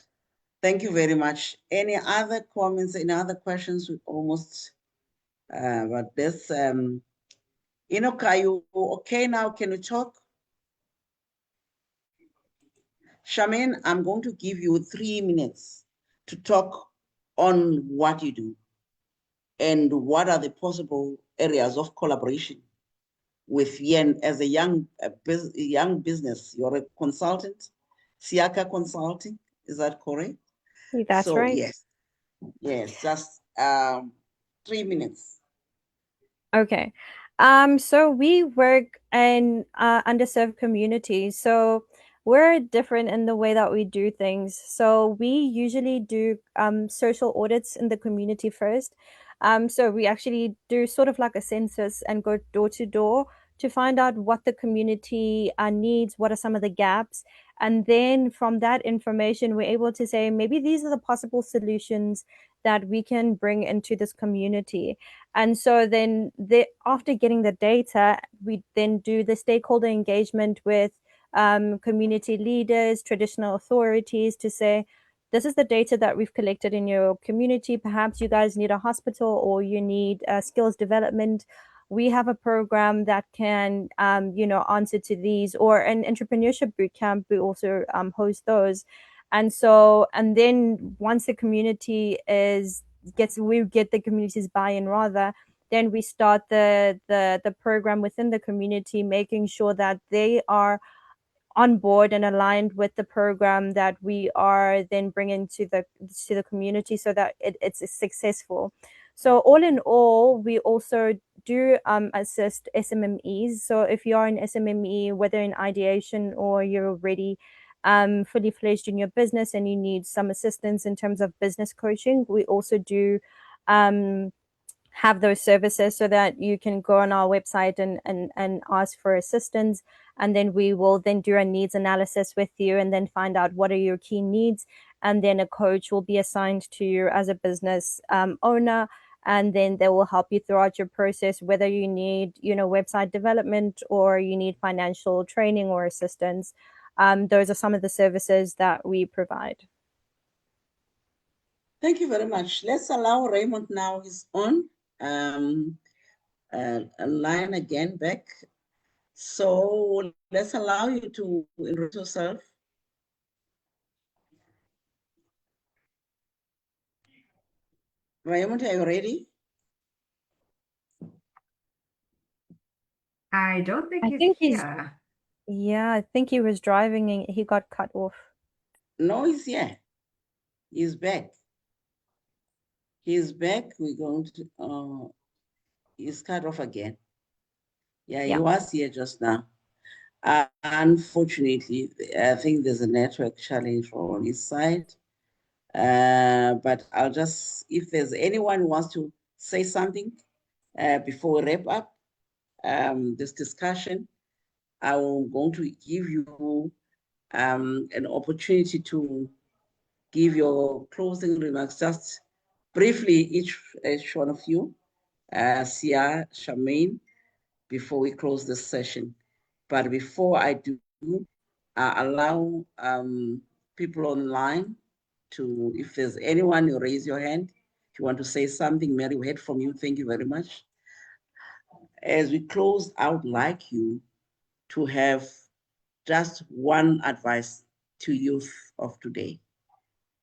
Thank you very much. Any other comments, any other questions? We almost, but this, Enoch, are you okay now? Can we talk? Charmaine, I'm going to give you 3 minutes to talk on what you do and what are the possible areas of collaboration with Yen as a young business. You're a consultant, Siaka Consulting, is that correct?
That's right.
Yes, just 3 minutes.
Okay. So we work in underserved communities. So we're different in the way that we do things. So we usually do social audits in the community first. So we actually do sort of like a census and go door to door to find out what the community needs, what are some of the gaps. And then from that information, we're able to say maybe these are the possible solutions that we can bring into this community. And so then after getting the data, we then do the stakeholder engagement with community leaders, traditional authorities to say, this is the data that we've collected in your community. Perhaps you guys need a hospital or you need skills development. We have a program that can, answer to these, or an entrepreneurship bootcamp. We also host those. And then once the community we get the community's buy-in rather, then we start the program within the community, making sure that they are on board and aligned with the program that we are then bringing to the community so that it's successful. So all in all, we also do assist SMMEs. So if you are an SMME, whether in ideation or you're already fully fledged in your business and you need some assistance in terms of business coaching, we also do have those services so that you can go on our website and ask for assistance. And then we will then do a needs analysis with you and then find out what are your key needs. And then a coach will be assigned to you as a business owner. And then they will help you throughout your process, whether you need, website development or you need financial training or assistance. Those are some of the services that we provide.
Thank you very much. Let's allow Raymond now. He's on a line again back. So let's allow you to introduce yourself. Raymond, are you ready?
I don't think
I
he's
think he's,
here.
yeah, I think he was driving and he got cut off.
No, he's here. He's back. He's back. We're going to, he's cut off again. Yeah, he
Yeah.
was here just now. Unfortunately, I think there's a network challenge on his side. But I'll just, if there's anyone who wants to say something before we wrap up this discussion, I'm going to give you an opportunity to give your closing remarks, just briefly, each one of you, Sia, Charmaine, before we close this session. But before I do, allow people online to, if there's anyone, you raise your hand. If you want to say something, Mary, we heard from you. Thank you very much. As we close, I would like you to have just one advice to youth of today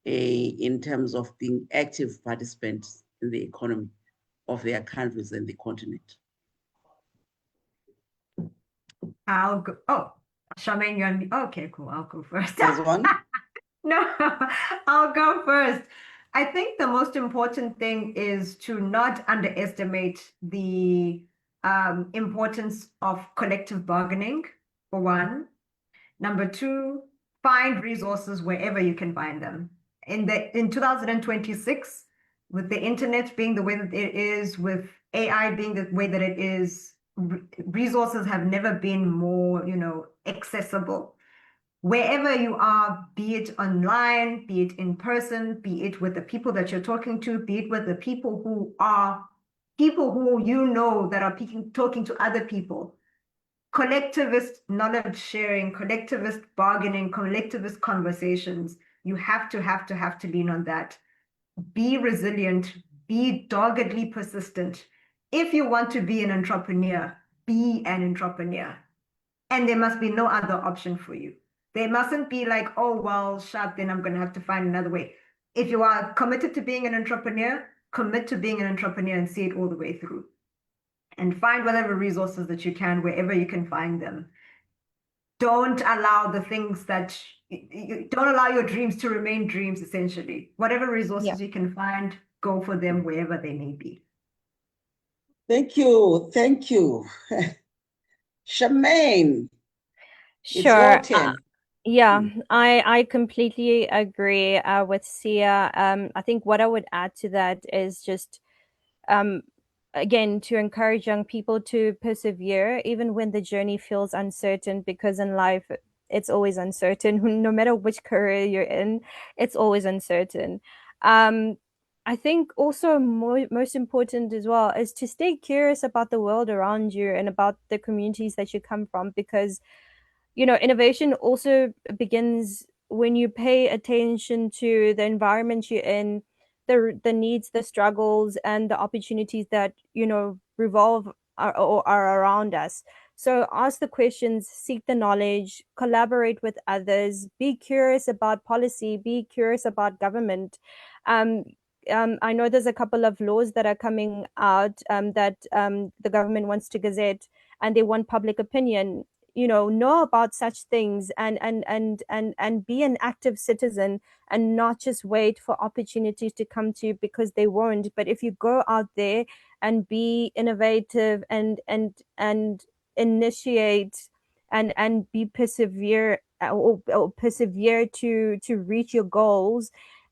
in terms of being active participants in the economy of their countries and the continent.
I'll go. Oh, Charmaine, you're on me. Okay, cool. I'll go first.
There's one.
No, I'll go first. I think the most important thing is to not underestimate the importance of collective bargaining, for one. Number two, find resources wherever you can find them. In 2026, with the internet being the way that it is, with AI being the way that it is, resources have never been more, accessible. Wherever you are, be it online, be it in person, be it with the people that you're talking to, be it with the people who that are talking to other people, collectivist knowledge sharing, collectivist bargaining, collectivist conversations. You have to lean on that. Be resilient, be doggedly persistent. If you want to be an entrepreneur, be an entrepreneur. And there must be no other option for you. There mustn't be like, oh, well, shut, then I'm going to have to find another way. If you are committed to being an entrepreneur, commit to being an entrepreneur and see it all the way through. And find whatever resources that you can, wherever you can find them. Don't allow don't allow your dreams to remain dreams, essentially. Whatever resources you can find, go for them wherever they may be.
Thank you. Thank you. Charmaine, it's your
Sure.
turn.
Yeah, I completely agree with Sia. I think what I would add to that is just again to encourage young people to persevere even when the journey feels uncertain, because in life it's always uncertain. No matter which career you're in, it's always uncertain. I think also most important as well is to stay curious about the world around you and about the communities that you come from, because innovation also begins when you pay attention to the environment you're in, the needs, the struggles, and the opportunities that revolve or are around us. So ask the questions, seek the knowledge, collaborate with others, be curious about policy, be curious about government. um, I know there's a couple of laws that are coming out that the government wants to gazette, and they want public opinion. Know about such things and be an active citizen, and not just wait for opportunities to come to you, because they won't. But if you go out there and be innovative and initiate and be persevere or persevere to reach your goals,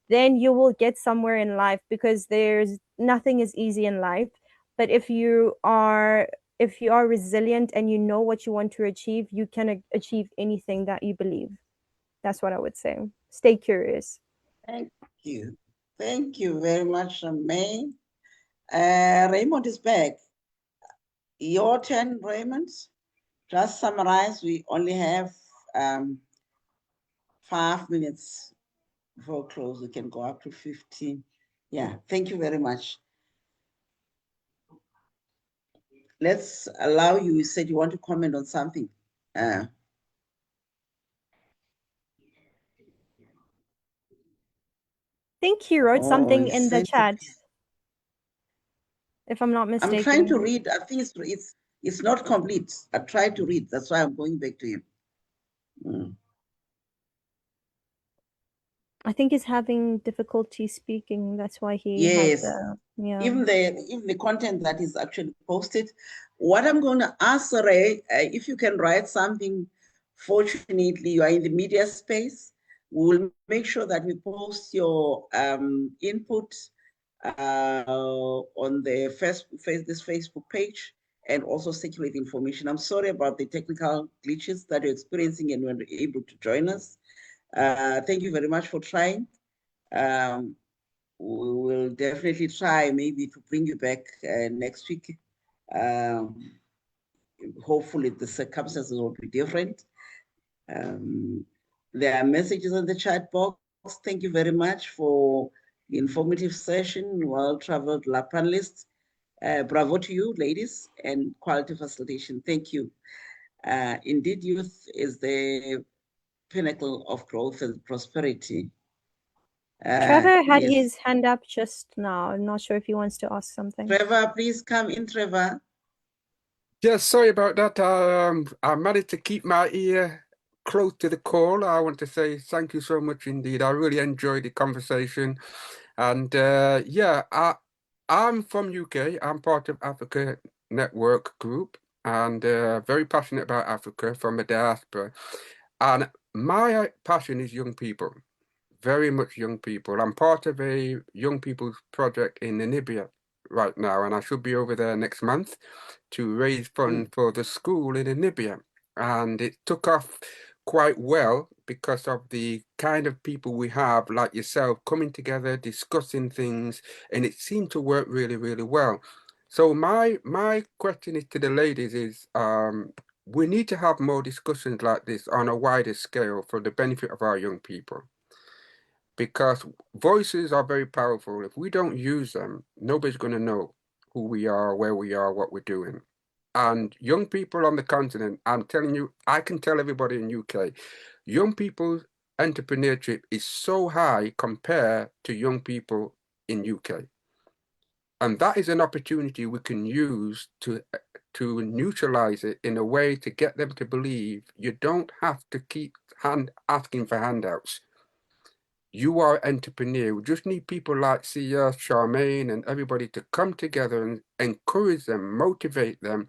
then you will get somewhere in life, because there's nothing is easy in life. But if you are resilient and you know what you want to achieve, you can achieve anything that you believe. That's what I would say. Stay curious.
Thank you. Thank you very much, Charmaine. Raymond is back. Your turn, Raymond. Just summarize. We only have 5 minutes before close. We can go up to 15. Yeah, thank you very much. Let's allow you. You said you want to comment on something.
I think he wrote something
he
in the
said
chat, if I'm not
I'm trying to
mistaken.
read. I think it's It's not complete. I tried to read. That's why I'm going back to him.
I think he's having difficulty speaking. That's why he had
Yes.
the, yeah.
Even the content that is actually posted. What I'm going to ask Ray, if you can write something, fortunately you are in the media space, we'll make sure that we post your input on the this Facebook page and also circulate information. I'm sorry about the technical glitches that you're experiencing and we're able to join us. Thank you very much for trying. We will definitely try maybe to bring you back next week. Hopefully the circumstances will be different. There are messages on the chat box. Thank you very much for the informative session. Well-traveled lab panelists. Bravo to you, ladies, and quality facilitation. Thank you. Indeed, youth is the pinnacle of growth and prosperity.
Trevor had
Yes.
his hand up just now. I'm not sure if he wants to ask something.
Trevor, please come in, Trevor.
Yes, sorry about that. I managed to keep my ear close to the call. I want to say thank you so much indeed. I really enjoyed the conversation. And yeah, I'm from UK. I'm part of Africa Network Group and very passionate about Africa from the diaspora. And my passion is young people, very much young people. I'm part of a young people's project in Namibia right now, and I should be over there next month to raise funds for the school in Namibia. And it took off quite well because of the kind of people we have, like yourself, coming together, discussing things, and it seemed to work really, really well. So my question is to the ladies is, we need to have more discussions like this on a wider scale for the benefit of our young people. Because voices are very powerful. If we don't use them, nobody's going to know who we are, where we are, what we're doing. And young people on the continent, I'm telling you, I can tell everybody in UK, young people's entrepreneurship is so high compared to young people in UK. And that is an opportunity we can use to neutralize it in a way to get them to believe you don't have to keep asking for handouts. You are an entrepreneur. We just need people like Sia, Charmaine, and everybody to come together and encourage them, motivate them,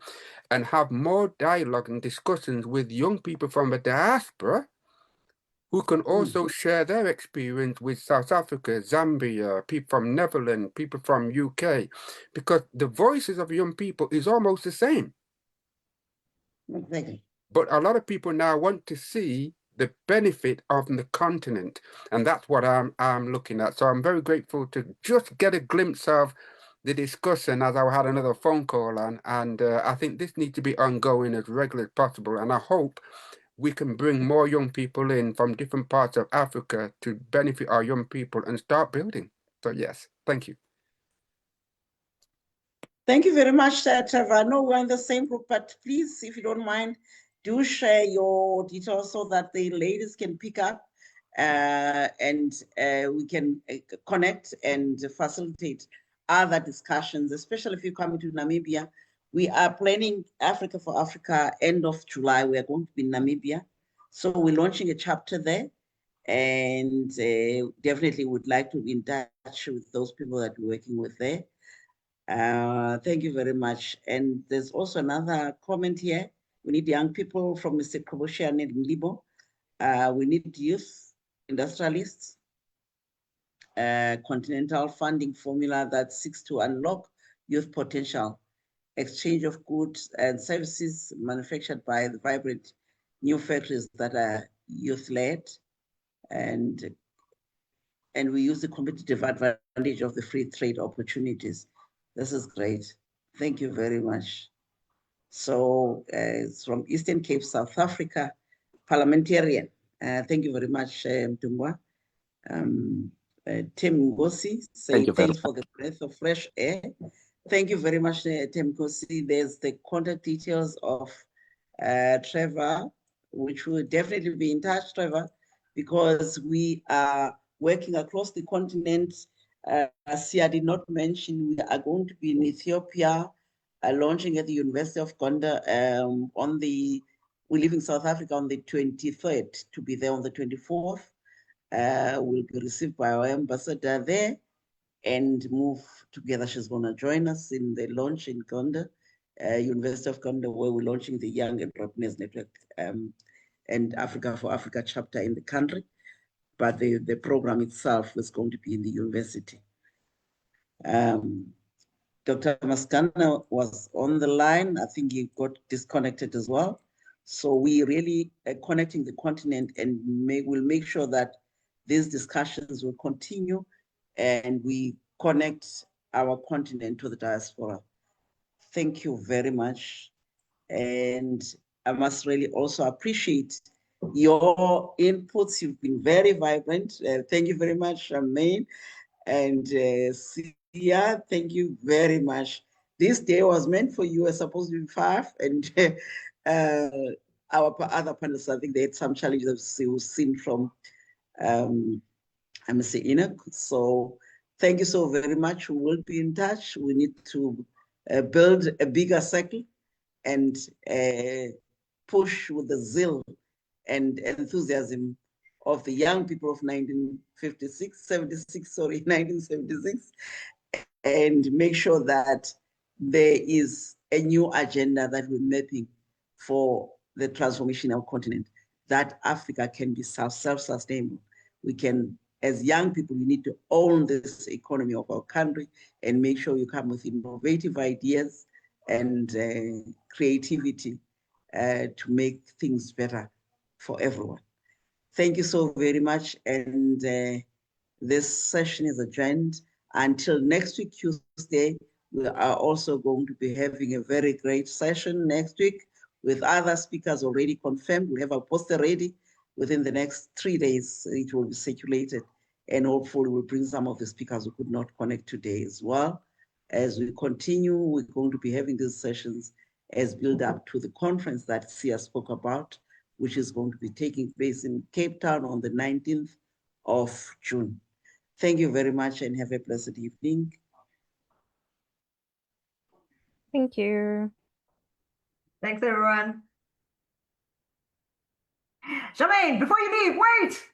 and have more dialogue and discussions with young people from the diaspora who can also share their experience with South Africa, Zambia, people from Netherlands, people from UK, because the voices of young people is almost the same.
Exactly.
But a lot of people now want to see the benefit of the continent, and that's what I'm looking at. So I'm very grateful to just get a glimpse of the discussion as I had another phone call on, and I think this needs to be ongoing as regular as possible. And I hope we can bring more young people in from different parts of Africa to benefit our young people and start building. So yes, thank you.
Thank you very much, Trevor. I know we're in the same group, but please, if you don't mind, do share your details so that the ladies can pick up and we can connect and facilitate other discussions, especially if you come to Namibia. We are planning Africa for Africa end of July. We are going to be in Namibia. So we're launching a chapter there and definitely would like to be in touch with those people that we're working with there. Thank you very much. And there's also another comment here. We need young people from Mr. Kobosha and Mlibo. We need youth industrialists, continental funding formula that seeks to unlock youth potential, exchange of goods and services manufactured by the vibrant new factories that are youth-led, and we use the competitive advantage of the free trade opportunities. This is great. Thank you very much. So it's from Eastern Cape, South Africa, parliamentarian. Thank you very much, Mtungwa. Tim Ngosi, say thanks for the breath of fresh air. Thank you very much, Tim Ngosi. There's the contact details of Trevor, which will definitely be in touch, Trevor, because we are working across the continent. Sia did not mention we are going to be in Ethiopia launching at the University of Gonda we live in South Africa on the 23rd, to be there on the 24th. Will be received by our ambassador there and move together. She's going to join us in the launch in Gonda, University of Gonda, where we're launching the Young Entrepreneurs Network and Africa for Africa chapter in the country. But the program itself is going to be in the university. Dr. Maskana was on the line. I think he got disconnected as well. So we really are connecting the continent, and we'll make sure that these discussions will continue and we connect our continent to the diaspora. Thank you very much. And I must really also appreciate your inputs. You've been very vibrant. Thank you very much, Charmaine. And Sia, thank you very much. This day was meant for you. It's supposed to be 5, and our other panelists, I think they had some challenges we've seen from Mr. Enoch. So thank you so very much. We will be in touch. We need to build a bigger circle and push with the zeal and enthusiasm of the young people of 1976, and make sure that there is a new agenda that we're mapping for the transformation of our continent, that Africa can be self-sustainable. We can, as young people, we need to own this economy of our country and make sure you come with innovative ideas and creativity to make things better for everyone. Thank you so very much. And this session is adjourned. Until next week, Tuesday, we are also going to be having a very great session next week with other speakers already confirmed. We have a poster ready. Within the next 3 days, it will be circulated. And hopefully we'll bring some of the speakers who could not connect today as well. As we continue, we're going to be having these sessions as build up to the conference that Sia spoke about, which is going to be taking place in Cape Town on the 19th of June. Thank you very much and have a blessed evening.
Thank you.
Thanks, everyone. Charmaine, before you leave, wait!